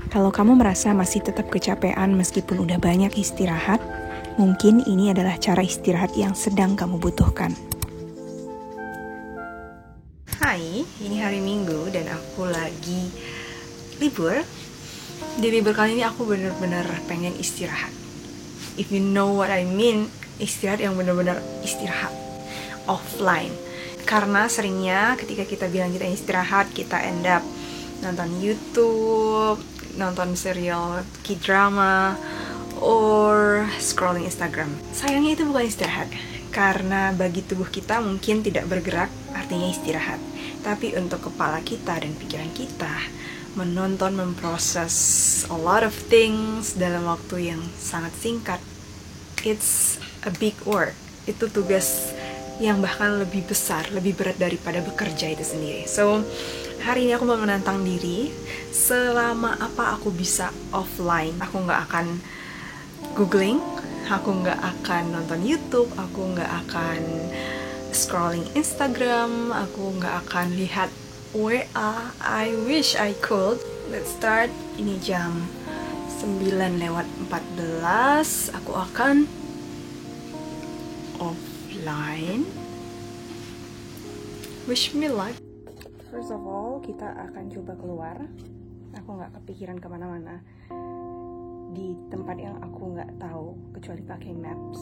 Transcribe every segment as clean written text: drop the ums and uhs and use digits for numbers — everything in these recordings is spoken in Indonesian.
Kalau kamu merasa masih tetap kecapean meskipun udah banyak istirahat, mungkin ini adalah cara istirahat yang sedang kamu butuhkan. Hai, ini hari Minggu dan aku lagi libur. Di libur kali ini aku bener-bener pengen istirahat. If you know what I mean, istirahat yang bener-bener istirahat, offline. Karena seringnya ketika kita bilang kita istirahat, kita end up nonton YouTube, nonton serial K-drama, or scrolling Instagram. Sayangnya itu bukan istirahat, karena bagi tubuh kita mungkin tidak bergerak artinya istirahat. Tapi untuk kepala kita dan pikiran kita, menonton, memproses a lot of things dalam waktu yang sangat singkat, it's a big work. Itu tugas yang bahkan lebih besar, lebih berat daripada bekerja itu sendiri. So, hari ini aku mau menantang diri, selama apa aku bisa offline. Aku nggak akan googling, aku nggak akan nonton YouTube, aku nggak akan scrolling Instagram, aku nggak akan lihat WA. I wish I could. Let's start. Ini jam 9:14. Aku akan offline. Wish me luck. First of all, kita akan coba keluar. Aku nggak kepikiran kemana-mana di tempat yang aku nggak tahu kecuali pakai maps.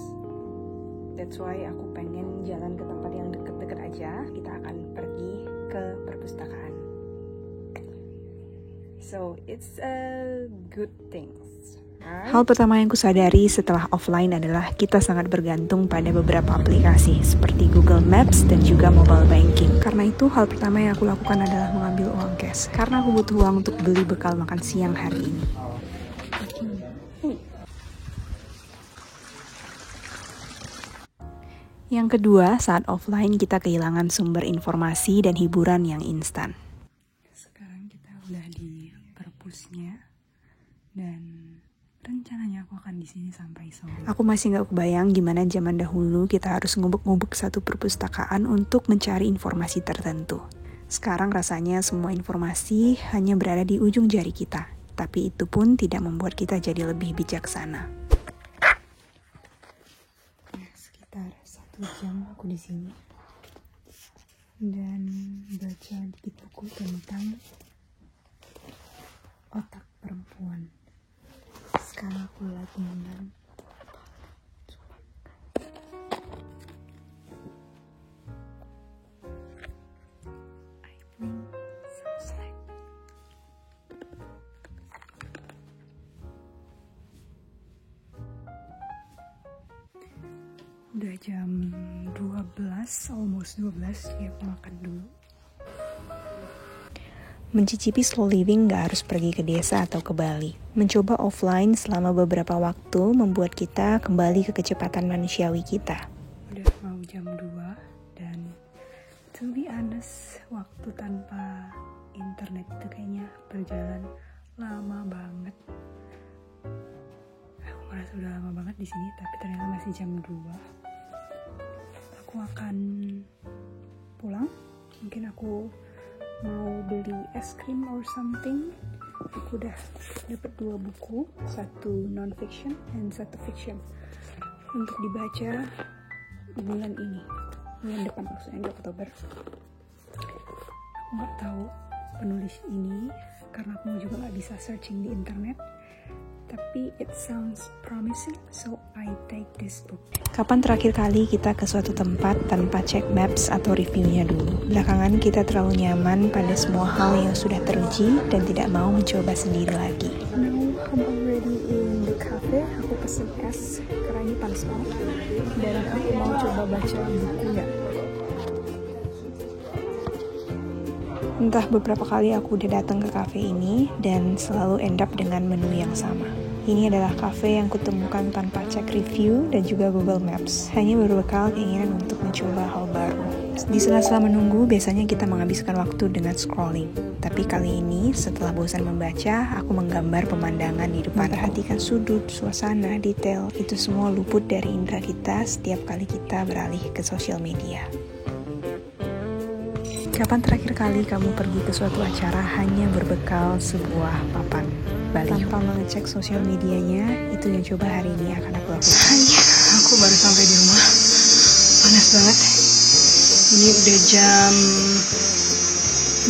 That's why aku pengen jalan ke tempat yang deket-deket aja. Kita akan pergi ke perpustakaan. So it's a good thing. Hal pertama yang kusadari setelah offline adalah kita sangat bergantung pada beberapa aplikasi seperti Google Maps dan juga mobile banking. Karena itu hal pertama yang aku lakukan adalah mengambil uang cash. Karena aku butuh uang untuk beli bekal makan siang hari ini. Yang kedua, saat offline kita kehilangan sumber informasi dan hiburan yang instan. Sekarang kita udah di perpusnya dan rencananya aku akan di sini sampai sore. Aku masih nggak kebayang gimana zaman dahulu kita harus ngubek-ngubek satu perpustakaan untuk mencari informasi tertentu. Sekarang rasanya semua informasi hanya berada di ujung jari kita, tapi itu pun tidak membuat kita jadi lebih bijaksana. Sekitar 1 jam aku di sini dan baca dikit buku tentang otak perempuan. Sekarang aku lagi menang. Udah jam 12, almost 12, ya aku makan dulu. Mencicipi slow living gak harus pergi ke desa atau ke Bali. Mencoba offline selama beberapa waktu membuat kita kembali ke kecepatan manusiawi kita. Udah mau jam 2 dan to be honest, waktu tanpa internet itu kayaknya berjalan lama banget. Aku merasa udah lama banget di sini, tapi ternyata masih jam 2. Aku akan pulang. Mungkin aku mau beli es krim or something. Aku udah dapat 2 buku, 1 non-fiction dan 1 fiction untuk dibaca bulan ini, bulan depan maksudnya di Oktober. Aku nggak tahu penulis ini karena aku juga nggak bisa searching di internet. Tapi it sounds promising, so I take this book. Kapan terakhir kali kita ke suatu tempat tanpa cek maps atau reviewnya dulu? Belakangan kita terlalu nyaman pada semua hal yang sudah teruji dan tidak mau mencoba sendiri lagi. Now I'm already in the cafe. Aku pesen es karena ini panas banget. Dan aku mau coba baca bukunya. Entah beberapa kali aku udah datang ke kafe ini dan selalu end up dengan menu yang sama. Ini adalah kafe yang kutemukan tanpa cek review dan juga Google Maps. Hanya berbekal keinginan untuk mencoba hal baru. Di sela-sela menunggu, biasanya kita menghabiskan waktu dengan scrolling. Tapi kali ini, setelah bosan membaca, aku menggambar pemandangan di depan. Perhatikan sudut, suasana, detail. Itu semua luput dari indera kita setiap kali kita beralih ke sosial media. Kapan terakhir kali kamu pergi ke suatu acara hanya berbekal sebuah papan baliho tanpa mengecek sosial medianya? Itu yang coba hari ini akan aku lakukan. Hai, aku baru sampai di rumah. Panas banget. Ini udah jam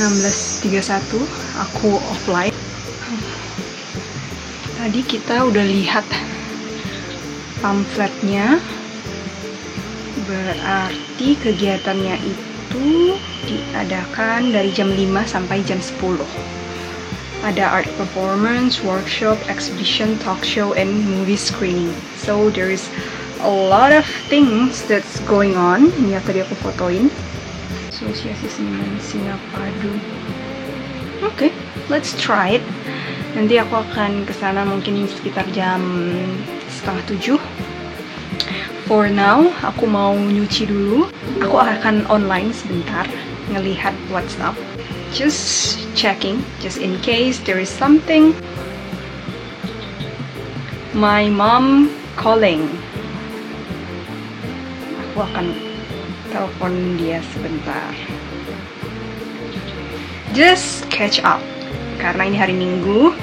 16.31. Aku offline. Tadi kita udah lihat pamfletnya. Berarti kegiatannya itu diadakan dari jam 5 sampai jam 10. Ada art performance, workshop, exhibition, talk show, and movie screening. So there is a lot of things that's going on. Ini yang tadi aku fotoin. Asosiasi Seniman Singapadu. Oke, let's try it. Nanti aku akan kesana mungkin sekitar jam 6:30. For now, aku mau nyuci dulu. Aku akan online sebentar, ngelihat what's up. Just checking, just in case there is something. My mom calling. Aku akan telepon dia sebentar. Just catch up. Karena ini hari Minggu,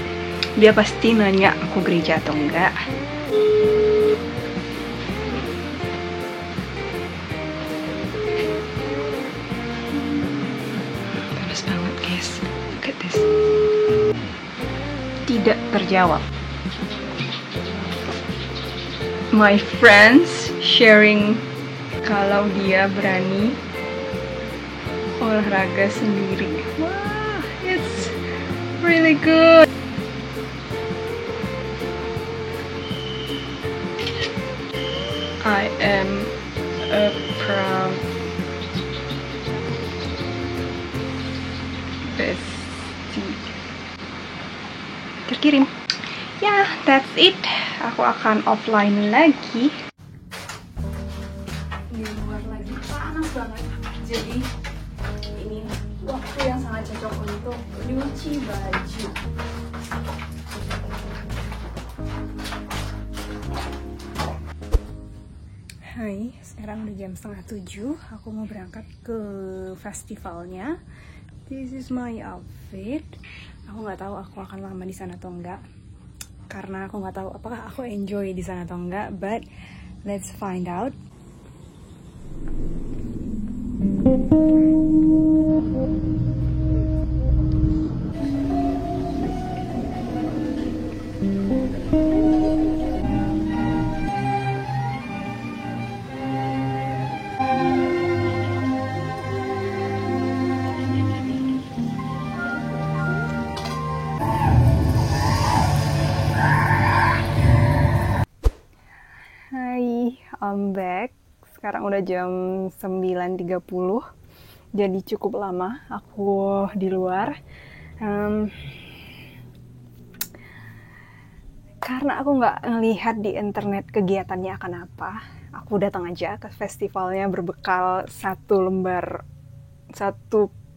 dia pasti nanya aku gereja atau enggak. Banget guys, look at this. Tidak terjawab. My friends sharing kalau dia berani olahraga sendiri. Wah, it's really good. I am a proud bestie. Terkirim. Ya, that's it. Aku akan offline lagi. Di luar lagi panas banget. Jadi ini waktu yang sangat cocok untuk nyuci baju. Hai, sekarang udah jam 6:30. Aku mau berangkat ke festivalnya. This is my outfit. Aku nggak tahu aku akan lama di sana atau enggak, karena aku nggak tahu apakah aku enjoy di sana atau enggak. But let's find out. I'm back. Sekarang udah jam 9.30. Jadi cukup lama aku di luar. Karena aku nggak ngelihat di internet kegiatannya akan apa, aku datang aja ke festivalnya berbekal satu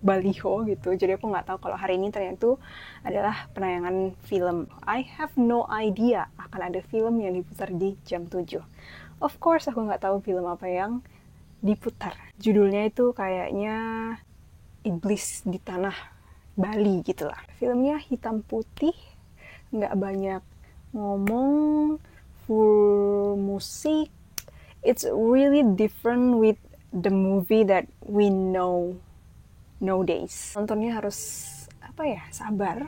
baliho gitu. Jadi aku nggak tahu kalau hari ini ternyata itu adalah penayangan film. I have no idea akan ada film yang diputar di jam 7. Of course aku nggak tahu film apa yang diputar. Judulnya itu kayaknya Iblis di Tanah Bali gitu lah. Filmnya hitam putih, nggak banyak ngomong, full musik. It's really different with the movie that we know nowadays. Nontonnya harus sabar,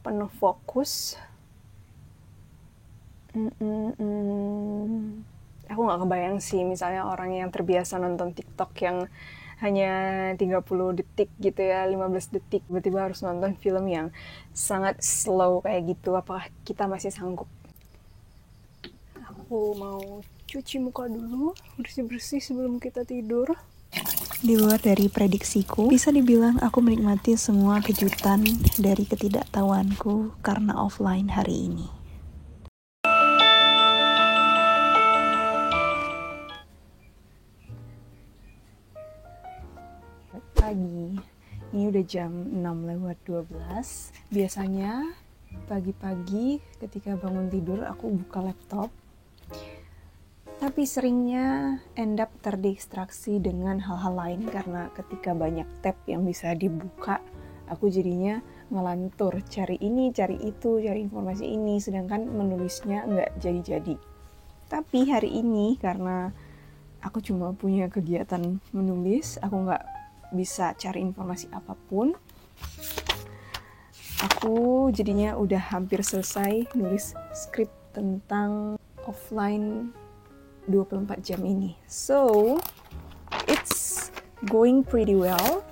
penuh fokus. Aku nggak kebayang sih misalnya orang yang terbiasa nonton TikTok yang hanya 30 detik gitu ya, 15 detik, tiba-tiba harus nonton film yang sangat slow kayak gitu. Apakah kita masih sanggup? Aku mau cuci muka dulu, bersih-bersih sebelum kita tidur. Di luar dari prediksiku, bisa dibilang aku menikmati semua kejutan dari ketidaktahuanku karena offline hari ini. Pagi, ini udah jam 6:12. Biasanya pagi-pagi ketika bangun tidur aku buka laptop, Tapi seringnya end up terdistraksi dengan hal-hal lain karena ketika banyak tab yang bisa dibuka, aku jadinya ngelantur, cari ini, cari itu, cari informasi ini, sedangkan menulisnya nggak jadi-jadi. Tapi hari ini karena aku cuma punya kegiatan menulis, aku nggak bisa cari informasi apapun, aku jadinya udah hampir selesai nulis skrip tentang offline 24 jam ini. So, it's going pretty well.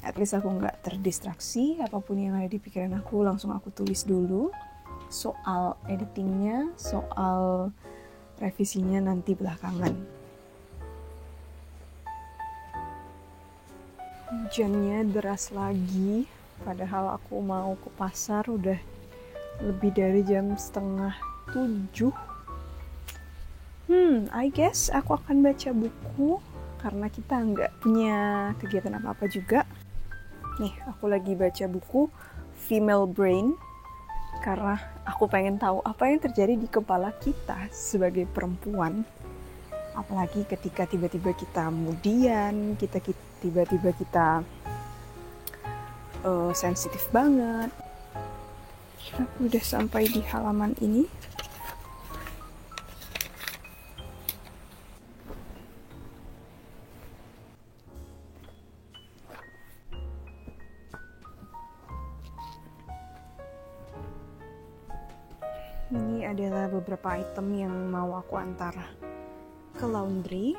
At least aku nggak terdistraksi, apapun yang ada di pikiran aku langsung aku tulis dulu. Soal editingnya, soal revisinya nanti belakangan. Hujannya deras lagi, padahal aku mau ke pasar udah lebih dari jam 6:30. I guess aku akan baca buku karena kita nggak punya kegiatan apa-apa juga. Nih, aku lagi baca buku Female Brain karena aku pengen tahu apa yang terjadi di kepala kita sebagai perempuan. Apalagi ketika tiba-tiba kita mudian, tiba-tiba kita sensitif banget. Aku udah sampai di halaman ini. Ini adalah beberapa item yang mau aku antar ke laundry.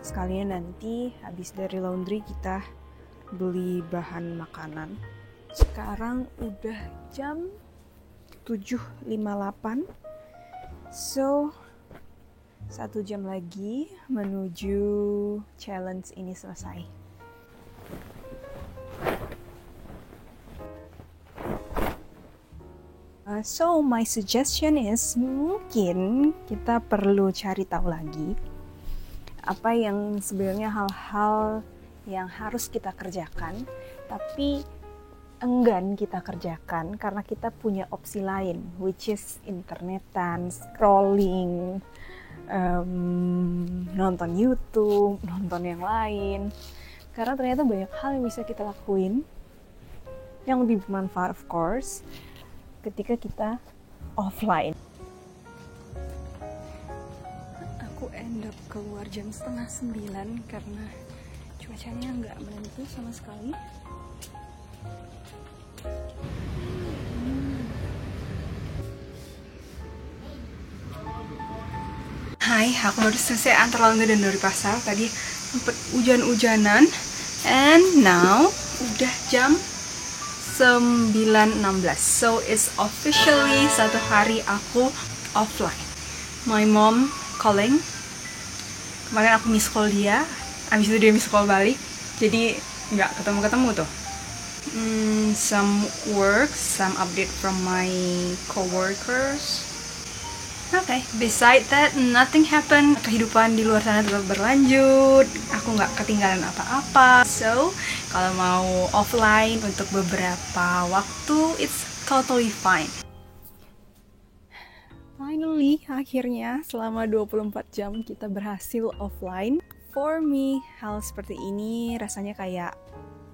Sekalian nanti habis dari laundry kita beli bahan makanan. Sekarang udah jam 7:58. So, 1 jam lagi menuju challenge ini selesai. So my suggestion is mungkin kita perlu cari tahu lagi apa yang sebenarnya hal-hal yang harus kita kerjakan tapi enggan kita kerjakan karena kita punya opsi lain, which is internetan, scrolling, nonton YouTube, nonton yang lain. Karena ternyata banyak hal yang bisa kita lakuin yang lebih bermanfaat, of course, ketika kita offline. Aku end up keluar jam 8:30 karena cuacanya nggak menentu sama sekali. Hai, aku baru selesai antar laundry dan dari pasar. Tadi sempet hujan-hujanan, and now udah jam 9:16. So it's officially 1 hari aku offline. My mom calling. Kemarin aku miss call dia, abis itu dia miss call balik. Jadi nggak ketemu-ketemu tuh. Some work, some update from my coworkers. Okay, beside that, nothing happened. Kehidupan di luar sana tetap berlanjut. Aku nggak ketinggalan apa-apa. So, kalau mau offline untuk beberapa waktu, it's totally fine. Finally, akhirnya selama 24 jam kita berhasil offline. For me, hal seperti ini rasanya kayak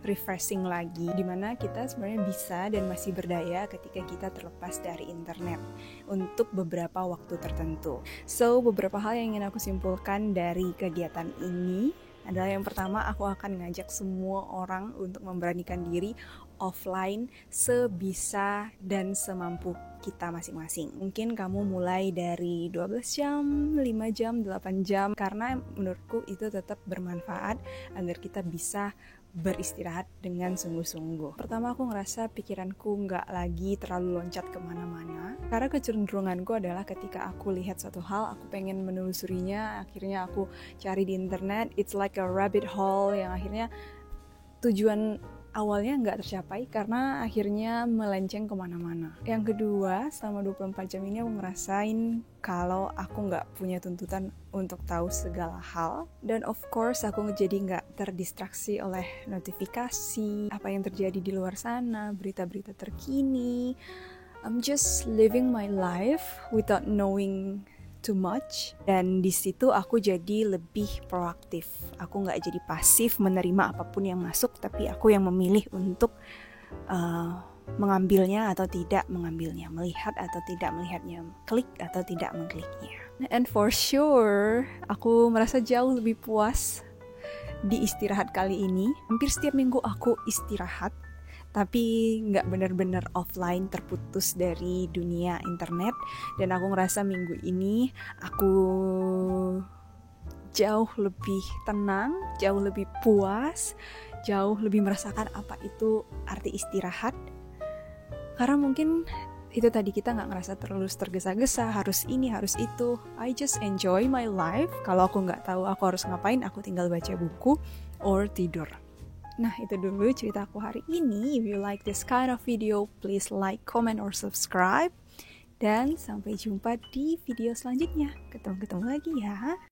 refreshing lagi, dimana kita sebenarnya bisa dan masih berdaya ketika kita terlepas dari internet untuk beberapa waktu tertentu. So, beberapa hal yang ingin aku simpulkan dari kegiatan ini adalah yang pertama, aku akan ngajak semua orang untuk memberanikan diri offline sebisa dan semampu kita masing-masing. Mungkin kamu mulai dari 12 jam, 5 jam, 8 jam, karena menurutku itu tetap bermanfaat agar kita bisa beristirahat dengan sungguh-sungguh. Pertama, aku ngerasa pikiranku nggak lagi terlalu loncat kemana-mana, karena kecenderunganku adalah ketika aku lihat satu hal, aku pengen menelusurinya, akhirnya aku cari di internet. It's like a rabbit hole yang akhirnya tujuan awalnya nggak tercapai karena akhirnya melenceng kemana-mana. Yang kedua, selama 24 jam ini aku ngerasain kalau aku nggak punya tuntutan untuk tahu segala hal. Dan of course aku jadi nggak terdistraksi oleh notifikasi, apa yang terjadi di luar sana, berita-berita terkini, I'm just living my life without knowing too much. Dan di situ aku jadi lebih proaktif. Aku nggak jadi pasif menerima apapun yang masuk, tapi aku yang memilih untuk mengambilnya atau tidak mengambilnya, melihat atau tidak melihatnya, klik atau tidak mengkliknya. And for sure, aku merasa jauh lebih puas di istirahat kali ini. Hampir setiap minggu aku istirahat, tapi nggak benar-benar offline, terputus dari dunia internet. Dan aku ngerasa minggu ini aku jauh lebih tenang, jauh lebih puas, jauh lebih merasakan apa itu arti istirahat. Karena mungkin itu tadi, kita nggak ngerasa terus tergesa-gesa, harus ini, harus itu. I just enjoy my life. Kalau aku nggak tahu aku harus ngapain, aku tinggal baca buku or tidur. Nah, itu dulu cerita aku hari ini. If you like this kind of video, please like, comment, or subscribe. Dan sampai jumpa di video selanjutnya. Ketemu lagi ya.